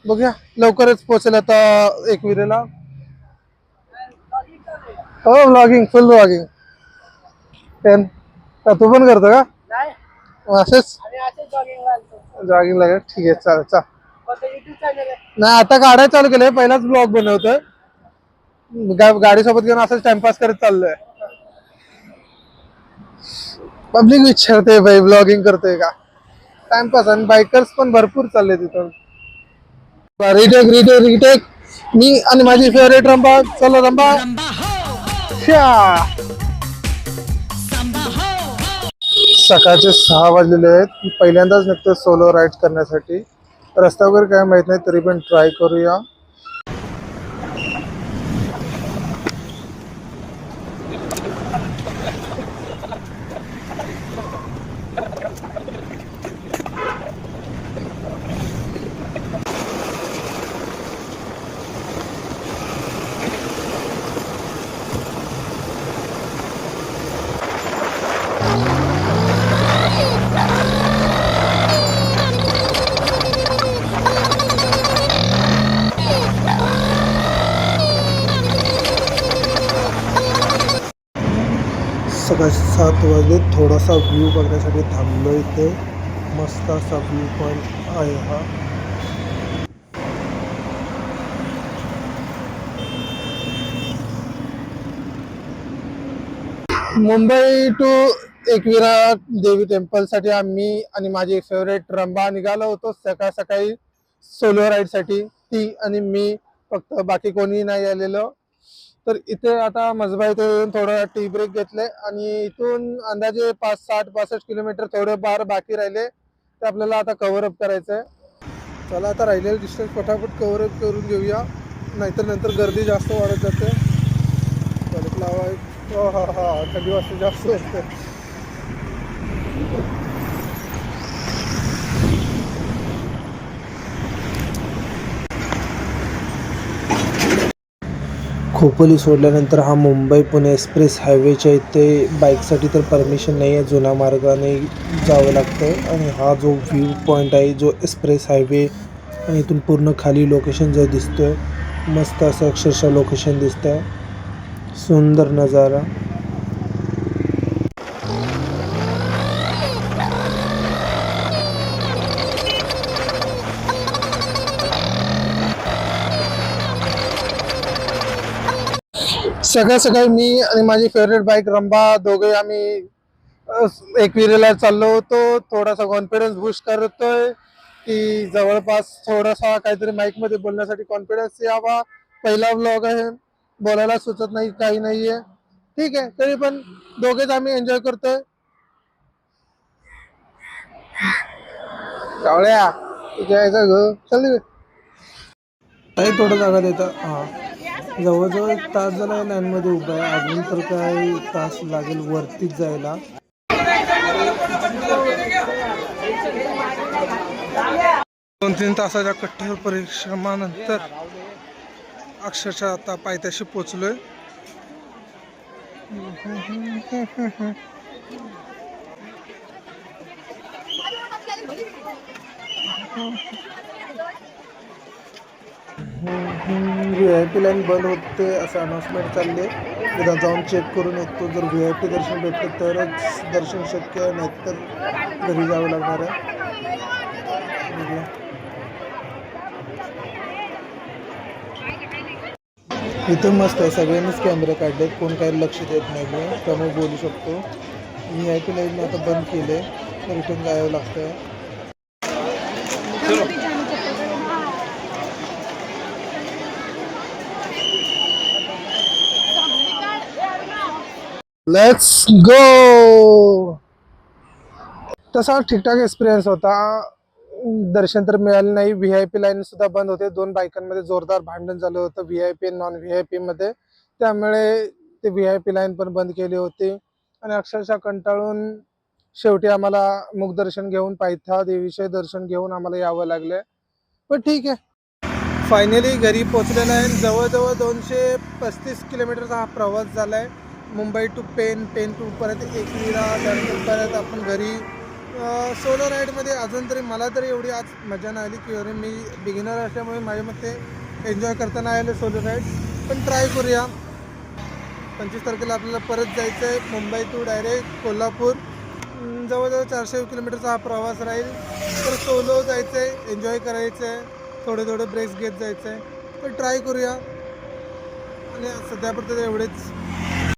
बघूया लवकरच पोहोचेल आता एकविरेला. हो व्लॉगिंग, फुल व्लॉगिंग. तू पण करतो का असेच जॉगिंगला? ठीक आहे, चालेल चाल. नाही आता काढायला चालू केलंय, पहिलाच ब्लॉग बनवतोय. गाडी सोबत घेऊन असंच टाइमपास करत चाललोय. पब्लिक विचारते भाई ब्लॉगिंग करतोय का, टाइमपास. आणि बायकर्स पण भरपूर चालले तिथून. Retake retake retake. मी आणि माझी फेवरेट रंबा. चलो रंबा. सकाळचे 6 वाजलेले आहेत. पहिल्यांदाच निघतो सोलो राईड करण्यासाठी. रस्ता वगैरे काय माहित नाही, तरी पण ट्राय करूया. सकाळी 7 वाजले. थोडासा व्ह्यू बघण्यासाठी थांबलो इथे. मस्त असा व्ह्यू पॉइंट आहे हा. मुंबई टू एकविरा देवी टेम्पल साठी आम्ही आणि माझी फेवरेट रंबा निघालो होतो सकाळ सकाळी सोलो राईड साठी. ती आणि मी फक्त, बाकी कोणी नाही आलेलो. तर इथे आता मजबा इथे येऊन थोडं टी ब्रेक घेतले आणि इथून अंदाजे 60-65 किलोमीटर थोडे बार बाकी राहिले, ते आपल्याला आता कव्हर अप करायचंय. चला आता राहिलेलं डिस्टन्स पटापट कव्हर अप करून घेऊया, नाहीतर नंतर गर्दी जास्त वाढत जाते. परत लावाय कधी वाजता जास्त असते. खोपोली सोडल्यानंतर हा मुंबई पुणे एक्सप्रेस हायवेच्या इथे बाईकसाठी तर परमिशन नाही आहे, जुन्या मार्गाने जावं लागतं. आणि हा जो व्ह्यू पॉईंट आहे, जो एक्सप्रेस हायवे, आणि इथून पूर्ण खाली लोकेशन जो दिसतोय, मस्त असं अक्षरशः लोकेशन दिसतंय. सुंदर नजारा. सकाळ सकाळी मी आणि माझी फेवरेट बाईक रंबा दोघे आम्ही एकविरेला चाललो होतो. थोडासा कॉन्फिडन्स बूस्ट करतोय की जवळपास थोडासा काहीतरी माईक मध्ये बोलण्यासाठी कॉन्फिडन्स यावा. पहिला व्लॉग आहे, बोलायला सुचत नाही, काही नाहीये. ठीक आहे, तरी पण दोघेच आम्ही एन्जॉय करतोय. कावळ्या घ चल काही थोडं जागा देतं. हा, जवळजवळ 1 तास झाला लाईन मध्ये उभा आहे. अजून तर काय तास लागेल वरतीच जायला. 2-3 तासाच्या कठोर परिश्रमानंतर अक्षरशः आता पायथ्याशी पोचलोय. VIP लाईन बंद होते असं अनाउन्समेंट चालले. एकदा जाऊन चेक करून येतो. जर VIP दर्शन भेटलं तरच दर्शन शक्य आहे, नाहीतर घरी जावं लागणार आहे. इथं मस्त आहे, सगळ्यांनीच कॅमेरे काढलेत, कोण काही लक्ष देत नाही, त्यामुळे बोलू शकतो. VIP लाईन आता बंद केले, रिटर्न जावं लागतंय. Let's go. तसा ठीकठाक एक्सपिरियन्स होता. दर्शन तर मिळालं नाही. VIP लाईन सुद्धा बंद होते. 2 बायकांमध्ये जोरदार भांडण झालं होतं VIP आणि नॉन VIP मध्ये, त्यामुळे ते VIP लाईन पण बंद केली होती. आणि अक्षरशः कंटाळून शेवटी आम्हाला मुखदर्शन घेऊन पायथा देवीचे दर्शन घेऊन आम्हाला यावं लागले. पण ठीक आहे, फायनली घरी पोहोचलेला आहे. जवळजवळ 235 किलोमीटरचा हा प्रवास झालाय. मुंबई टू पेन, पेन टू परत एकविरा, त्यानंतर परत आपण घरी. सोलो राईडमध्ये अजून तरी मला तरी एवढी आज मजा नाही आली की अरे मी बिगिनर असल्यामुळे माझ्या मते एन्जॉय करता नाही आलं सोलो राईड. पण ट्राय करूया. 25 तारखेला आपल्याला परत जायचं आहे मुंबई टू डायरेक्ट कोल्हापूर. जवळजवळ 400 किलोमीटरचा हा प्रवास राहील. तर सोलो जायचं आहे, एन्जॉय करायचं आहे, थोडे ब्रेक्स घेत जायचं आहे. तर ट्राय करूया आणि सध्यापुरतं एवढेच.